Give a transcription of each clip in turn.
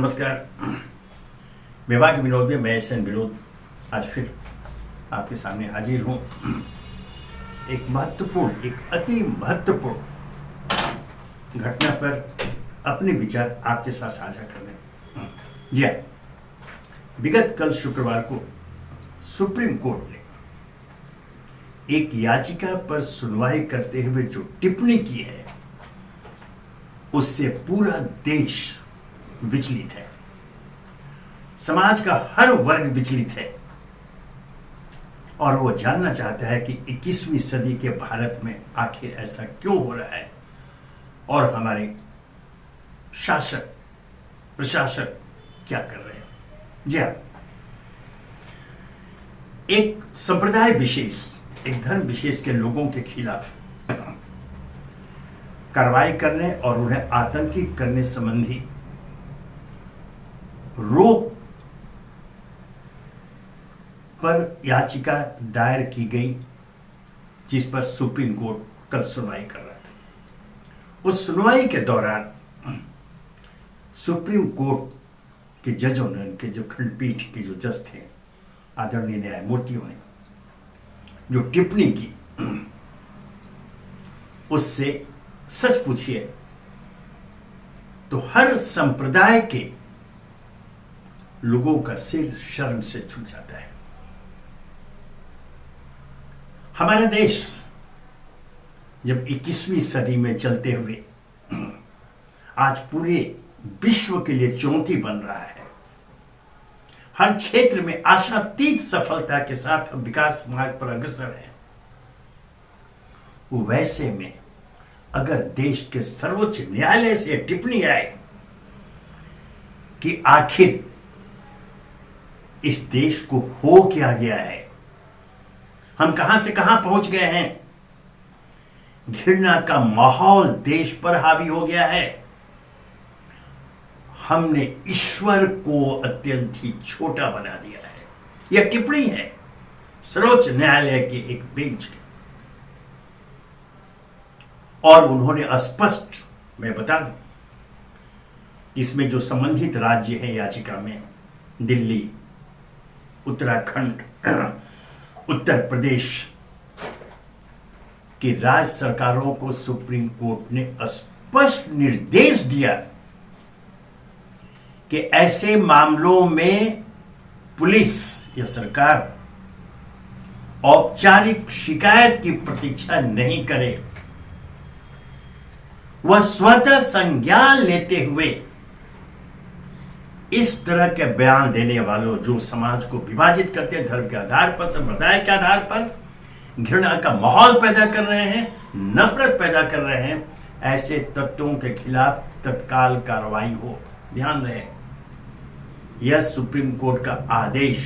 नमस्कार। विभाग विनोद में मैं एस एन विनोद आज फिर आपके सामने हाजिर हूँ। एक अति महत्वपूर्ण घटना पर अपने विचार आपके साथ साझा करने। जी हाँ, विगत कल शुक्रवार को सुप्रीम कोर्ट ने एक याचिका पर सुनवाई करते हुए जो टिप्पणी की है उससे पूरा देश विचलित है, समाज का हर वर्ग विचलित है और वो जानना चाहता है कि 21वीं सदी के भारत में आखिर ऐसा क्यों हो रहा है और हमारे शासक प्रशासक क्या कर रहे हैं। जी हाँ, एक संप्रदाय विशेष, एक धर्म विशेष के लोगों के खिलाफ कार्रवाई करने और उन्हें आतंकित करने संबंधी रोक पर याचिका दायर की गई, जिस पर सुप्रीम कोर्ट कल सुनवाई कर रहा था। उस सुनवाई के दौरान सुप्रीम कोर्ट के जजों ने, उनके जो खंडपीठ के जो जज थे, आदरणीय न्यायमूर्तियों ने जो टिप्पणी की उससे सच पूछिए तो हर संप्रदाय के लोगों का सिर शर्म से झुक जाता है। हमारा देश जब 21वीं सदी में चलते हुए आज पूरे विश्व के लिए चुनौती बन रहा है, हर क्षेत्र में आशातीत सफलता के साथ हम विकास मार्ग पर अग्रसर हैं, वो वैसे में अगर देश के सर्वोच्च न्यायालय से टिप्पणी आए कि आखिर इस देश को हो क्या गया है, हम कहां से कहां पहुंच गए हैं, घृणा का माहौल देश पर हावी हो गया है, हमने ईश्वर को अत्यंत ही छोटा बना दिया है। यह टिप्पणी है सर्वोच्च न्यायालय के एक बेंच की, और उन्होंने स्पष्ट, मैं बता दूं, इसमें जो संबंधित राज्य है याचिका में, दिल्ली, उत्तराखंड, उत्तर प्रदेश की राज्य सरकारों को सुप्रीम कोर्ट ने स्पष्ट निर्देश दिया कि ऐसे मामलों में पुलिस या सरकार औपचारिक शिकायत की प्रतीक्षा नहीं करे, वह स्वतः संज्ञान लेते हुए इस तरह के बयान देने वालों जो समाज को विभाजित करते हैं, धर्म के आधार पर, संप्रदाय के आधार पर घृणा का माहौल पैदा कर रहे हैं, नफरत पैदा कर रहे हैं, ऐसे तत्वों के खिलाफ तत्काल कार्रवाई हो। ध्यान रहे, यह सुप्रीम कोर्ट का आदेश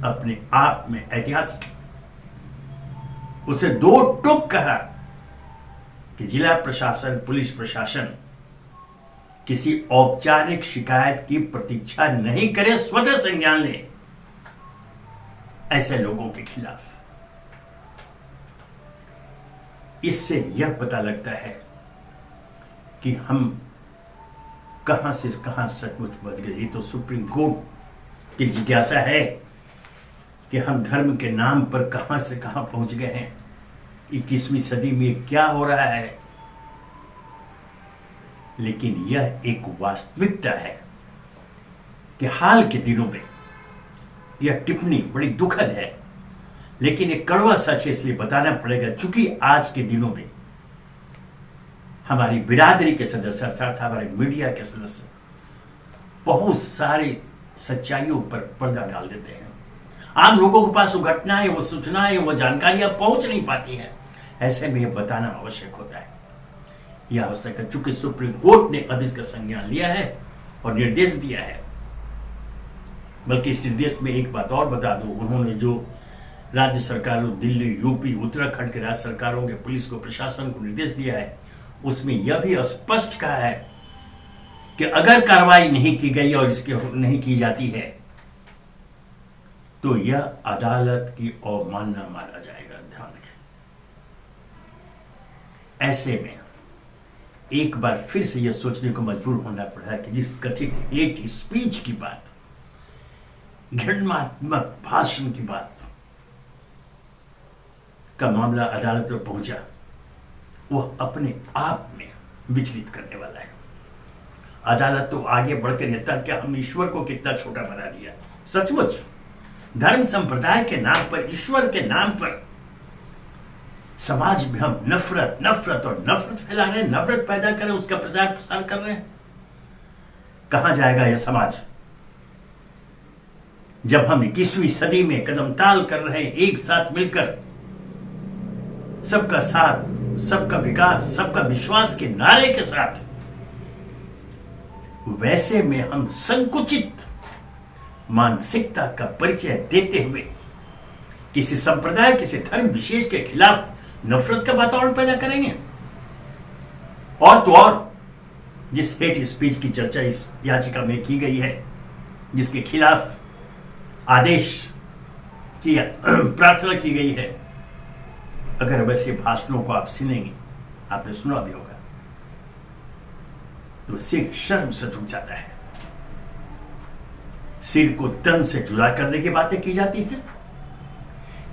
अपने आप में ऐतिहासिक है। उसे दो टूक कहा कि जिला प्रशासन, पुलिस प्रशासन किसी औपचारिक शिकायत की प्रतीक्षा नहीं करे, स्वतः संज्ञान ले ऐसे लोगों के खिलाफ। इससे यह पता लगता है कि हम कहां से कहां सचमुच बच गए। ये तो सुप्रीम कोर्ट की जिज्ञासा है कि हम धर्म के नाम पर कहां से कहां पहुंच गए हैं, 21वीं सदी में क्या हो रहा है। लेकिन यह एक वास्तविकता है कि हाल के दिनों में यह टिप्पणी बड़ी दुखद है, लेकिन एक कड़वा सच है, इसलिए बताना पड़ेगा। चूंकि आज के दिनों में हमारी बिरादरी के सदस्य, अर्थात हमारे मीडिया के सदस्य, बहुत सारी सच्चाइयों पर पर्दा डाल देते हैं। आम लोगों के पास वो घटनाएं, वो सूचनाएं, वो जानकारियां पहुंच नहीं पाती हैं। ऐसे में यह बताना आवश्यक होता है। यह आवश्यक है चूंकि सुप्रीम कोर्ट ने अब इसका संज्ञान लिया है और निर्देश दिया है। बल्कि इस निर्देश में एक बात और बता दूं, उन्होंने जो राज्य सरकारों, दिल्ली, यूपी, उत्तराखंड के राज्य सरकारों के पुलिस को, प्रशासन को निर्देश दिया है, उसमें यह भी स्पष्ट कहा है कि अगर कार्रवाई नहीं की गई और इसके नहीं की जाती है तो यह अदालत की अवमानना माना जाएगा। ध्यान रखें। ऐसे में एक बार फिर से यह सोचने को मजबूर होना पड़ा कि जिस कथित हेट स्पीच की बात, घृणात्मक भाषण की बात का मामला अदालत में पहुंचा, वह अपने आप में विचलित करने वाला है। अदालत तो आगे बढ़कर यह तथ्य कि हम ईश्वर को कितना छोटा बना दिया। सचमुच धर्म संप्रदाय के नाम पर, ईश्वर के नाम पर समाज में हम नफरत नफरत और नफरत फैला रहे हैं, नफरत पैदा कर रहे हैं, उसका प्रचार प्रसार कर रहे हैं। कहां जाएगा यह समाज जब हम 21वीं सदी में कदम ताल कर रहे हैं, एक साथ मिलकर सबका साथ, सबका विकास, सबका विश्वास के नारे के साथ। वैसे में हम संकुचित मानसिकता का परिचय देते हुए किसी संप्रदाय, किसी धर्म विशेष के खिलाफ नफरत का वातावरण पैदा करेंगे। और तो और जिस हेट स्पीच की चर्चा इस याचिका में की गई है, जिसके खिलाफ आदेश की प्रार्थना की गई है, अगर वैसे भाषणों को आप सुनेंगे, आपने सुना भी होगा, तो सिर शर्म से झुक जाता है। सिर को तन से जुदा करने की बातें की जाती थी।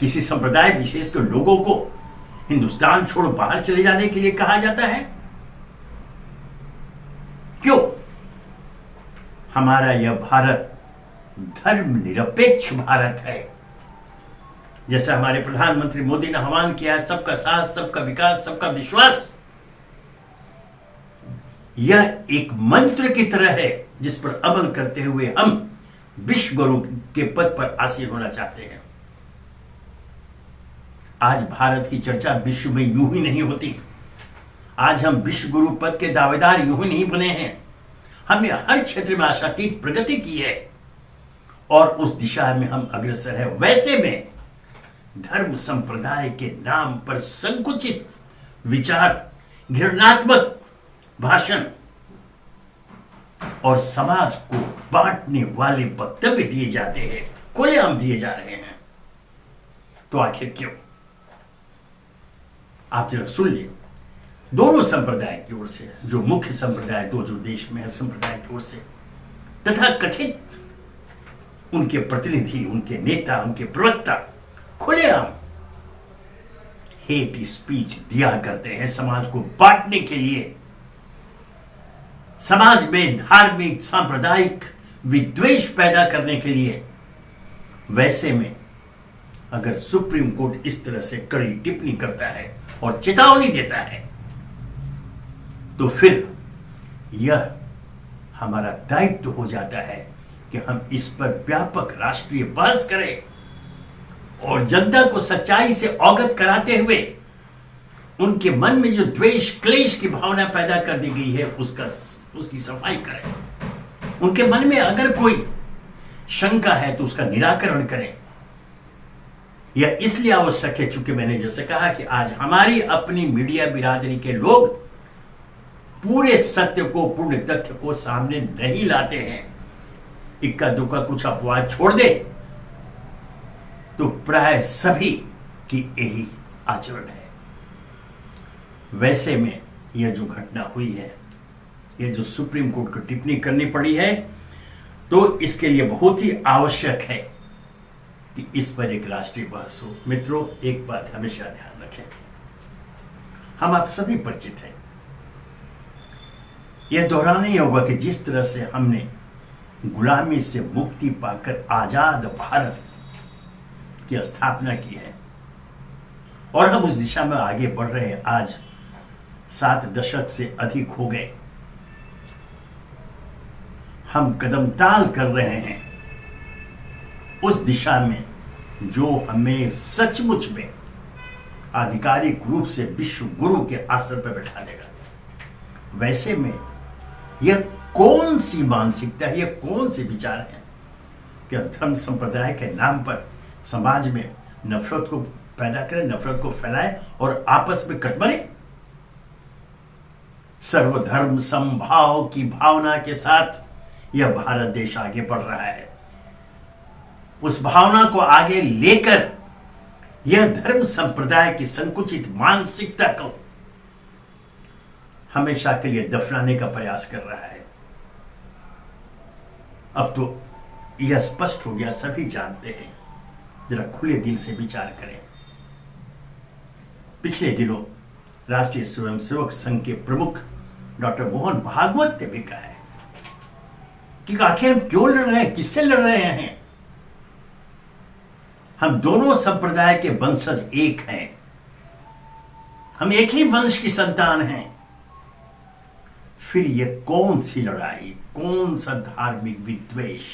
किसी संप्रदाय विशेष के लोगों को हिंदुस्तान छोड़ बाहर चले जाने के लिए कहा जाता है। क्यों? हमारा यह भारत धर्मनिरपेक्ष भारत है। जैसा हमारे प्रधानमंत्री मोदी ने आह्वान किया है, सबका साथ, सबका विकास, सबका विश्वास। यह एक मंत्र की तरह है जिस पर अमल करते हुए हम विश्व गुरु के पद पर आसीन होना चाहते हैं। आज भारत की चर्चा विश्व में यूं ही नहीं होती। आज हम विश्व गुरु पद के दावेदार यूं ही नहीं बने हैं। हमने हर क्षेत्र में आशातीत प्रगति की है और उस दिशा में हम अग्रसर हैं। वैसे में धर्म संप्रदाय के नाम पर संकुचित विचार, घृणात्मक भाषण और समाज को बांटने वाले वक्तव्य दिए जाते हैं, खुलेआम दिए जा रहे हैं। तो आखिर क्यों? आप जरा सुन लिए दोनों संप्रदाय की ओर से, जो मुख्य संप्रदाय दो जो देश में है संप्रदाय की ओर से, तथा कथित उनके प्रतिनिधि, उनके नेता, उनके प्रवक्ता खुलेआम हेट स्पीच दिया करते हैं समाज को बांटने के लिए, समाज में धार्मिक सांप्रदायिक विद्वेष पैदा करने के लिए। वैसे में अगर सुप्रीम कोर्ट इस तरह से कड़ी टिप्पणी करता है और चेतावनी देता है, तो फिर यह हमारा दायित्व हो जाता है कि हम इस पर व्यापक राष्ट्रीय बहस करें और जनता को सच्चाई से अवगत कराते हुए उनके मन में जो द्वेष क्लेश की भावना पैदा कर दी गई है उसकी सफाई करें। उनके मन में अगर कोई शंका है तो उसका निराकरण करें। यह इसलिए आवश्यक है चूंकि मैंने जैसे कहा कि आज हमारी अपनी मीडिया बिरादरी के लोग पूरे सत्य को, पूर्ण तथ्य को सामने नहीं लाते हैं। इक्का दुक्का कुछ अपवाद छोड़ दे तो प्राय सभी की यही आचरण है। वैसे में यह जो घटना हुई है, यह जो सुप्रीम कोर्ट को टिप्पणी करनी पड़ी है, तो इसके लिए बहुत ही आवश्यक है कि इस पर एक राष्ट्रीय बहस हो। मित्रों, एक बात हमेशा ध्यान रखें, हम आप सभी परिचित हैं। यह दोहराना ही होगा कि जिस तरह से हमने गुलामी से मुक्ति पाकर आजाद भारत की स्थापना की है और हम उस दिशा में आगे बढ़ रहे हैं। आज 7 दशक से अधिक हो गए, हम कदम ताल कर रहे हैं उस दिशा में जो हमें सचमुच में आधिकारिक रूप से विश्व गुरु के आसन पर बैठा देगा। वैसे में यह कौन सी मानसिकता है, यह कौन से विचार है कि धर्म संप्रदाय के नाम पर समाज में नफरत को पैदा करें, नफरत को फैलाएं और आपस में कटमरे। सर्वधर्म समभाव की भावना के साथ यह भारत देश आगे बढ़ रहा है। उस भावना को आगे लेकर यह धर्म संप्रदाय की संकुचित मानसिकता को हमेशा के लिए दफनाने का प्रयास कर रहा है। अब तो यह स्पष्ट हो गया, सभी जानते हैं। जरा खुले दिल से विचार करें। पिछले दिनों राष्ट्रीय स्वयंसेवक संघ के प्रमुख डॉक्टर मोहन भागवत ने भी कहा है कि आखिर हम क्यों लड़ रहे हैं, किससे लड़ रहे हैं। हम दोनों संप्रदाय के वंशज एक हैं, हम एक ही वंश की संतान हैं। फिर यह कौन सी लड़ाई, कौन सा धार्मिक विद्वेष।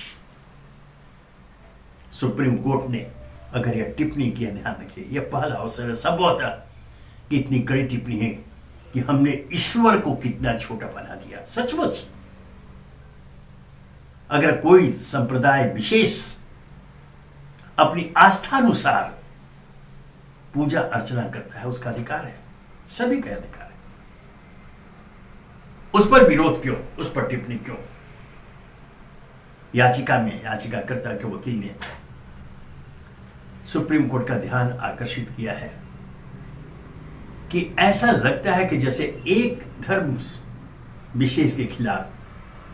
सुप्रीम कोर्ट ने अगर यह टिप्पणी किया, ध्यान रखिए, यह पहला अवसर है संभवतः कि इतनी कड़ी टिप्पणी है कि हमने ईश्वर को कितना छोटा बना दिया। सचमुच अगर कोई संप्रदाय विशेष अपनी आस्था अनुसार पूजा अर्चना करता है, उसका अधिकार है, सभी का अधिकार है। उस पर विरोध क्यों, उस पर टिप्पणी क्यों। याचिका में याचिकाकर्ता के वकील ने सुप्रीम कोर्ट का ध्यान आकर्षित किया है कि ऐसा लगता है कि जैसे एक धर्म विशेष के खिलाफ,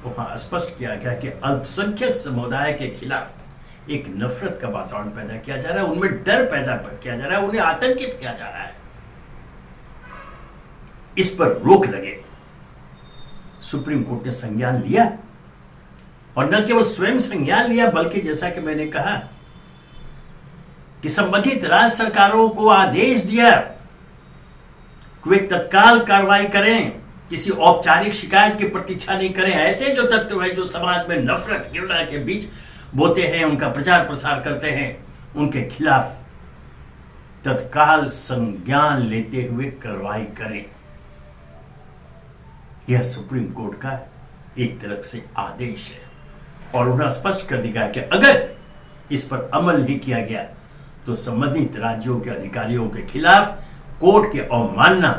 वहां स्पष्ट किया गया कि अल्पसंख्यक समुदाय के खिलाफ एक नफरत का वातावरण पैदा किया जा रहा है, उनमें डर पैदा किया जा रहा है, उन्हें आतंकित किया जा रहा है। इस पर रोक लगे। सुप्रीम कोर्ट ने संज्ञान लिया, और न केवल स्वयं संज्ञान लिया बल्कि जैसा कि मैंने कहा कि संबंधित राज्य सरकारों को आदेश दिया कि वे तत्काल कार्रवाई करें, किसी औपचारिक शिकायत की प्रतीक्षा नहीं करें। ऐसे जो तत्व हैं जो समाज में नफरत घृणा के बीच बोते हैं, उनका प्रचार प्रसार करते हैं, उनके खिलाफ तत्काल संज्ञान लेते हुए कार्रवाई करें। यह सुप्रीम कोर्ट का एक तरह से आदेश है, और उन्हें स्पष्ट कर दिया कि अगर इस पर अमल नहीं किया गया तो संबंधित राज्यों के अधिकारियों के खिलाफ कोर्ट के अवमानना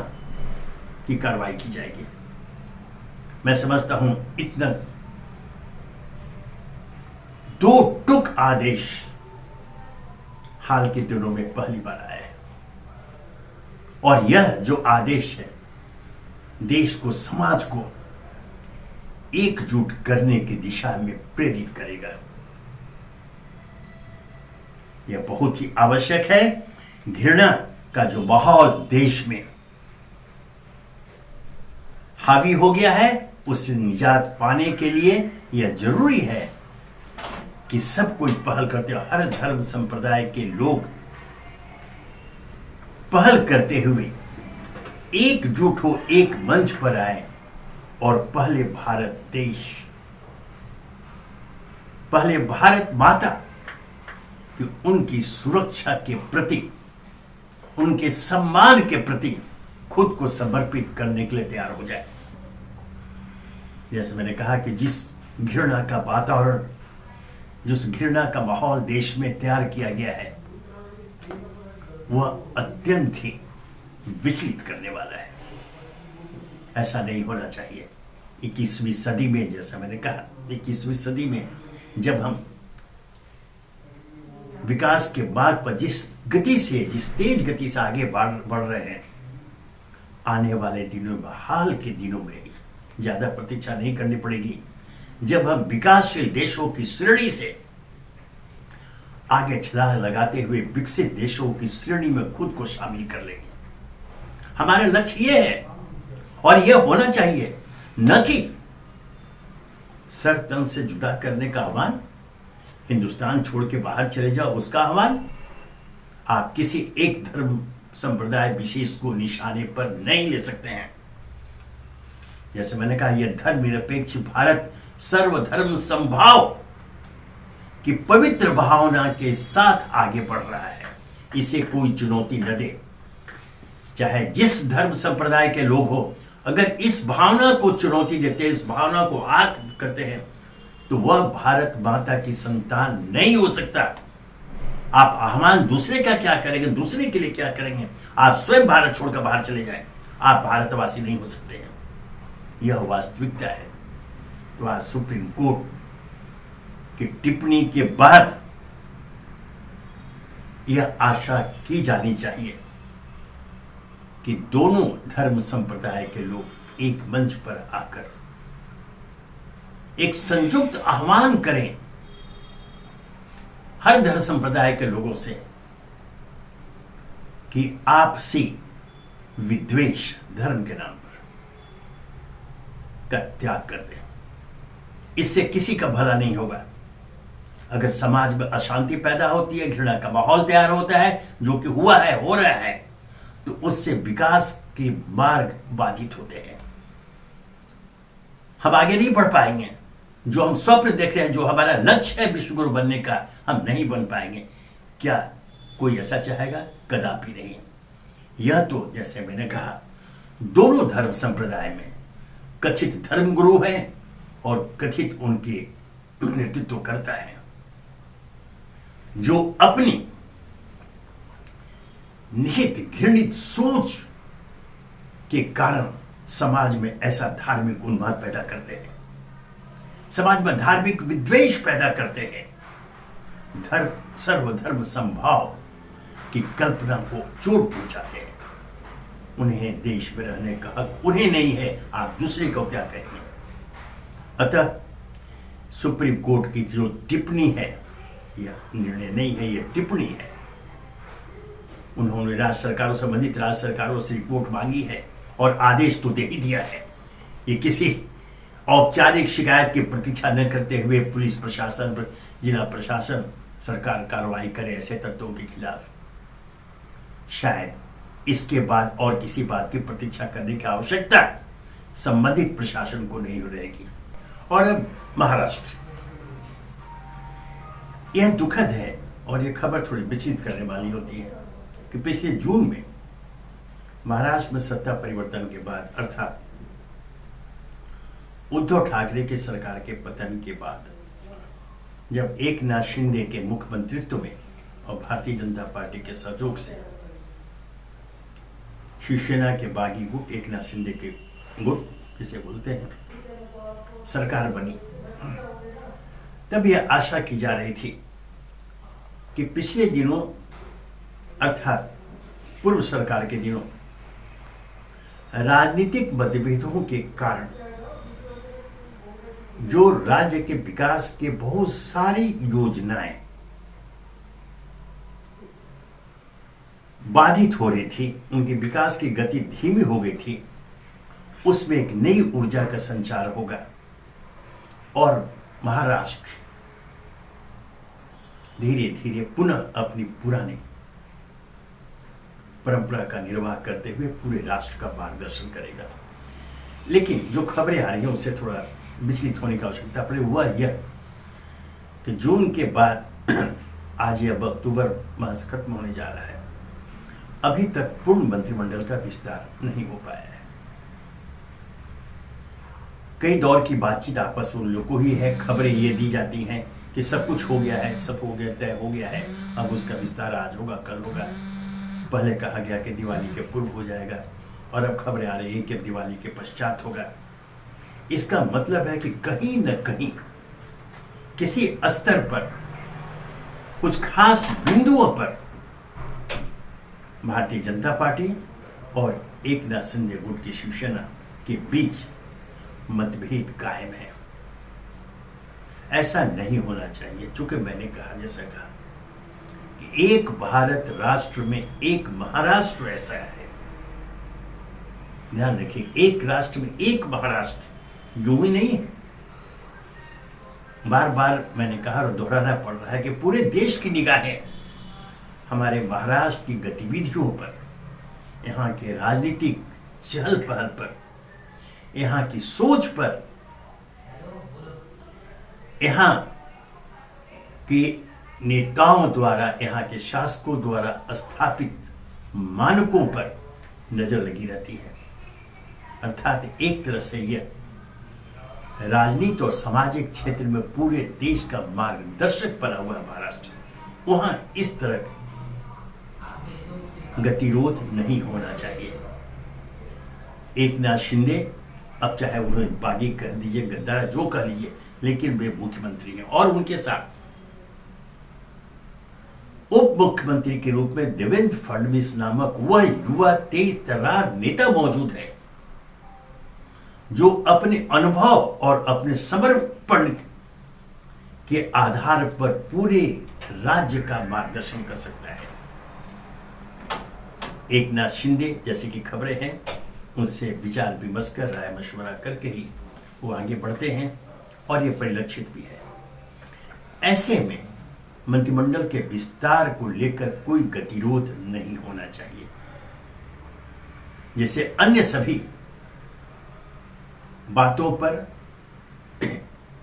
की कार्रवाई की जाएगी। मैं समझता हूं इतना दो टुक आदेश हाल के दिनों में पहली बार आया है, और यह जो आदेश है देश को, समाज को एकजुट करने की दिशा में प्रेरित करेगा। यह बहुत ही आवश्यक है। घृणा का जो माहौल देश में हावी हो गया है, उससे निजात पाने के लिए यह जरूरी है कि सब कोई पहल करते हो, हर धर्म संप्रदाय के लोग पहल करते हुए एकजुट हो, एक मंच पर आए और पहले भारत देश, पहले भारत माता कि उनकी सुरक्षा के प्रति, उनके सम्मान के प्रति खुद को समर्पित करने के लिए तैयार हो जाए। जैसे मैंने कहा कि जिस घृणा का वातावरण, जिस घृणा का माहौल देश में तैयार किया गया है, वह अत्यंत ही विचलित करने वाला है। ऐसा नहीं होना चाहिए। 21वीं सदी में, जैसा मैंने कहा, 21वीं सदी में जब हम विकास के मार्ग पर जिस गति से, जिस तेज गति से आगे बढ़ रहे हैं, आने वाले दिनों में, हाल के दिनों में ही ज्यादा प्रतीक्षा नहीं करनी पड़ेगी जब हम विकासशील देशों की श्रेणी से आगे छलांग लगाते हुए विकसित देशों की श्रेणी में खुद को शामिल कर लेंगे। हमारा लक्ष्य यह है, और यह होना चाहिए, न कि सर तन से जुदा करने का आह्वान, हिंदुस्तान छोड़ के बाहर चले जाओ उसका आह्वान। आप किसी एक धर्म संप्रदाय विशेष को निशाने पर नहीं ले सकते हैं। जैसे मैंने कहा, यह धर्मनिरपेक्ष भारत सर्वधर्म समभाव की पवित्र भावना के साथ आगे बढ़ रहा है। इसे कोई चुनौती न दे, चाहे जिस धर्म संप्रदाय के लोग हो। अगर इस भावना को चुनौती देते हैं, इस भावना को आत्म करते हैं, तो वह भारत माता की संतान नहीं हो सकता। आप आह्वान दूसरे का क्या करेंगे, दूसरे के लिए क्या करेंगे? आप स्वयं भारत छोड़कर बाहर चले जाएं, आप भारतवासी नहीं हो सकते हैं। यह वास्तविकता है। तो आज सुप्रीम कोर्ट की टिप्पणी के बाद यह आशा की जानी चाहिए कि दोनों धर्म संप्रदाय के लोग एक मंच पर आकर एक संयुक्त आह्वान करें हर धर्म संप्रदाय के लोगों से कि आपसी विद्वेष धर्म के नाम पर का त्याग कर दें। इससे किसी का भला नहीं होगा। अगर समाज में अशांति पैदा होती है, घृणा का माहौल तैयार होता है, जो कि हुआ है, हो रहा है, तो उससे विकास के मार्ग बाधित होते हैं। हम आगे नहीं बढ़ पाएंगे। जो हम स्वप्न देख रहे हैं, जो हमारा लक्ष्य है विश्वगुरु बनने का, हम नहीं बन पाएंगे। क्या कोई ऐसा चाहेगा? कदापि नहीं। यह तो जैसे मैंने कहा, दोनों धर्म संप्रदाय में कथित धर्मगुरु हैं और कथित उनके नेतृत्व करता है, जो अपनी निहित घृणित सोच के कारण समाज में ऐसा धार्मिक उन्माद पैदा करते हैं, समाज में धार्मिक विद्वेष पैदा करते हैं, सर्वधर्म संभाव की कल्पना को चोट पहुंचाते हैं। उन्हें देश में रहने का हक उन्हें नहीं है, आप दूसरे को क्या कहेंगे? अतः सुप्रीम कोर्ट की जो टिप्पणी है, यह निर्णय नहीं है, यह टिप्पणी है। उन्होंने राज्य सरकारों, संबंधित राज्य सरकारों से रिपोर्ट मांगी है और आदेश तो दे ही दिया है। ये किसी औपचारिक शिकायत की प्रतीक्षा न करते हुए पुलिस प्रशासन, जिला प्रशासन, सरकार कार्रवाई करे ऐसे तत्वों के खिलाफ। शायद इसके बाद और किसी बात की प्रतीक्षा करने की आवश्यकता संबंधित प्रशासन को नहीं रहेगी। और अब महाराष्ट्र, यह दुखद है और यह खबर थोड़ी विचलित करने वाली होती है कि पिछले जून में महाराष्ट्र में सत्ता परिवर्तन के बाद, अर्थात उद्धव ठाकरे की सरकार के पतन के बाद, जब एकनाथ शिंदे के मुख्यमंत्रित्व में और भारतीय जनता पार्टी के सहयोग से शिवसेना के बागी गुट, एकनाथ शिंदे के गुट जिसे बोलते हैं, सरकार बनी, तब यह आशा की जा रही थी कि पिछले दिनों, अर्थात पूर्व सरकार के दिनों, राजनीतिक मतभेदों के कारण जो राज्य के विकास के बहुत सारी योजनाएं बाधित हो रही थी, उनके विकास की गति धीमी हो गई थी, उसमें एक नई ऊर्जा का संचार होगा और महाराष्ट्र धीरे धीरे पुनः अपनी पुरानी परंपरा का निर्वाह करते हुए पूरे राष्ट्र का मार्गदर्शन करेगा। लेकिन जो खबरें आ रही हैं उससे थोड़ा विचलित होने की आवश्यकता पड़े, वह यह कि जून के बाद आज अब अक्टूबर मास खत्म होने जा रहा है, अभी तक पूर्ण मंत्रिमंडल का विस्तार नहीं हो पाया है। कई दौर की बातचीत आपस में उन लोगों को ही है। खबरें ये दी जाती हैं कि सब कुछ हो गया है, सब हो गया, तय हो गया है, अब उसका विस्तार आज होगा, कल होगा। पहले कहा गया कि दिवाली के पूर्व हो जाएगा और अब खबरें आ रही हैं कि अब दिवाली के पश्चात होगा। इसका मतलब है कि कहीं न कहीं किसी स्तर पर, कुछ खास बिंदुओं पर भारतीय जनता पार्टी और एकनाथ शिंदे गुट की शिवसेना के बीच मतभेद कायम है। ऐसा नहीं होना चाहिए। चूंकि मैंने कहा, जैसा कहा कि एक भारत राष्ट्र में एक महाराष्ट्र ऐसा है। ध्यान रखिए, एक राष्ट्र में एक महाराष्ट्र यूं ही नहीं है। बार बार मैंने कहा और दोहराना पड़ रहा है कि पूरे देश की निगाहें हमारे महाराष्ट्र की गतिविधियों पर, यहाँ के राजनीतिक चहल पहल पर, यहाँ की सोच पर, यहाँ के नेताओं द्वारा, यहाँ के शासकों द्वारा स्थापित मानकों पर नजर लगी रहती है। अर्थात एक तरह से यह राजनीति और सामाजिक क्षेत्र में पूरे देश का मार्गदर्शक बना हुआ है महाराष्ट्र। वहां इस तरह गतिरोध नहीं होना चाहिए। एकनाथ शिंदे, अब चाहे उन्हें बागी कह दीजिए, गद्दार, जो कह लीजिए, लेकिन वे मुख्यमंत्री हैं और उनके साथ उप मुख्यमंत्री के रूप में देवेंद्र फडणवीस नामक वह युवा तेज तर्रार नेता मौजूद है जो अपने अनुभव और अपने समर्पण के आधार पर पूरे राज्य का मार्गदर्शन कर सकता है। एकनाथ शिंदे जैसे कि खबरें हैं, उनसे विचार विमर्श कर, राय मशवरा करके ही वो आगे बढ़ते हैं और ये परिलक्षित भी है। ऐसे में मंत्रिमंडल के विस्तार को लेकर कोई गतिरोध नहीं होना चाहिए। जैसे अन्य सभी बातों पर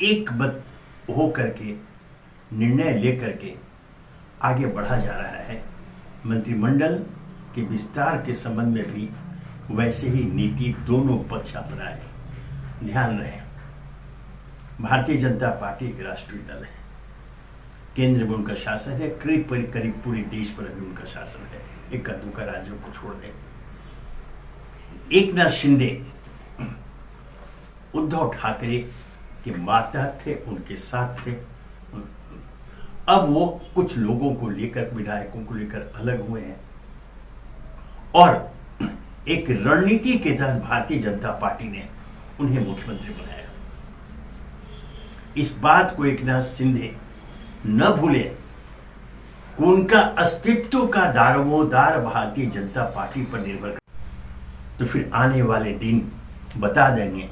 एक मत हो करके निर्णय लेकर के आगे बढ़ा जा रहा है, मंत्रिमंडल के विस्तार के संबंध में भी वैसे ही नीति दोनों पक्ष अपनाए। ध्यान रहे, भारतीय जनता पार्टी एक राष्ट्रीय दल है, केंद्र में उनका शासन है, करीब पूरे देश पर अभी उनका शासन है, एक दुका राज्यों को छोड़ दें। एकनाथ शिंदे उद्धव ठाकरे के मातहत थे, उनके साथ थे। अब वो कुछ लोगों को लेकर, विधायकों को लेकर अलग हुए हैं और एक रणनीति के तहत भारतीय जनता पार्टी ने उन्हें मुख्यमंत्री बनाया। इस बात को एकनाथ शिंदे न भूले कि उनका अस्तित्व का दारोमदार भारतीय जनता पार्टी पर निर्भर कर, तो फिर आने वाले दिन बता देंगे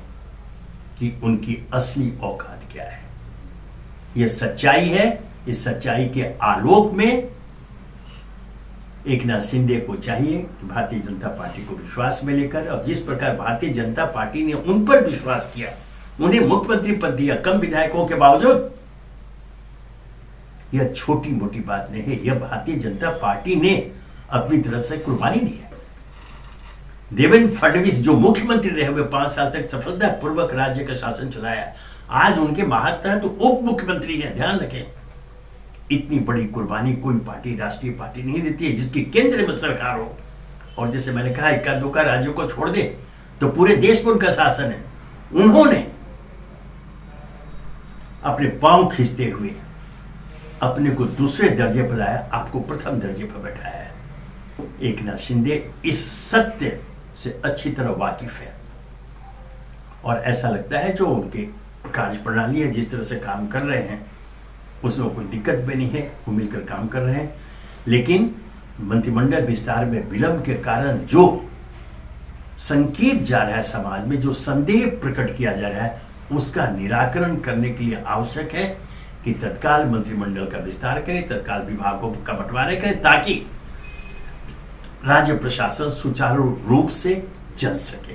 कि उनकी असली औकात क्या है। यह सच्चाई है। इस सच्चाई के आलोक में एकनाथ शिंदे को चाहिए कि भारतीय जनता पार्टी को विश्वास में लेकर, और जिस प्रकार भारतीय जनता पार्टी ने उन पर विश्वास किया, उन्हें मुख्यमंत्री पद दिया कम विधायकों के बावजूद, यह छोटी मोटी बात नहीं है। यह भारतीय जनता पार्टी ने अपनी तरफ से कुर्बानी दी है। देवेंद्र फडणवीस जो मुख्यमंत्री रहे हुए 5 साल तक सफलतापूर्वक राज्य का शासन चलाया, आज उनके मातहत तो उप मुख्यमंत्री है। ध्यान रखें, इतनी बड़ी कुर्बानी कोई पार्टी, राष्ट्रीय पार्टी नहीं देती है जिसकी केंद्र में सरकार हो। और जैसे मैंने कहा, इक्का दुक्का राज्यों को छोड़ दे तो पूरे देश पर उनका शासन है। उन्होंने अपने पांव खींचते हुए अपने को दूसरे दर्जे पर लाया, आपको प्रथम दर्जे पर बैठाया है। एकनाथ शिंदे इस सत्य से अच्छी तरह वाकिफ है और ऐसा लगता है जो उनके कार्यप्रणाली है, जिस तरह से काम कर रहे हैं, उसमें कोई दिक्कत भी नहीं है, वो मिलकर काम कर रहे हैं। लेकिन मंत्रिमंडल विस्तार में विलंब के कारण जो संकेत जा रहा है, समाज में जो संदेह प्रकट किया जा रहा है, उसका निराकरण करने के लिए आवश्यक है कि तत्काल मंत्रिमंडल का विस्तार करें, तत्काल विभागों का बंटवारा करें, ताकि राज्य प्रशासन सुचारू रूप से चल सके।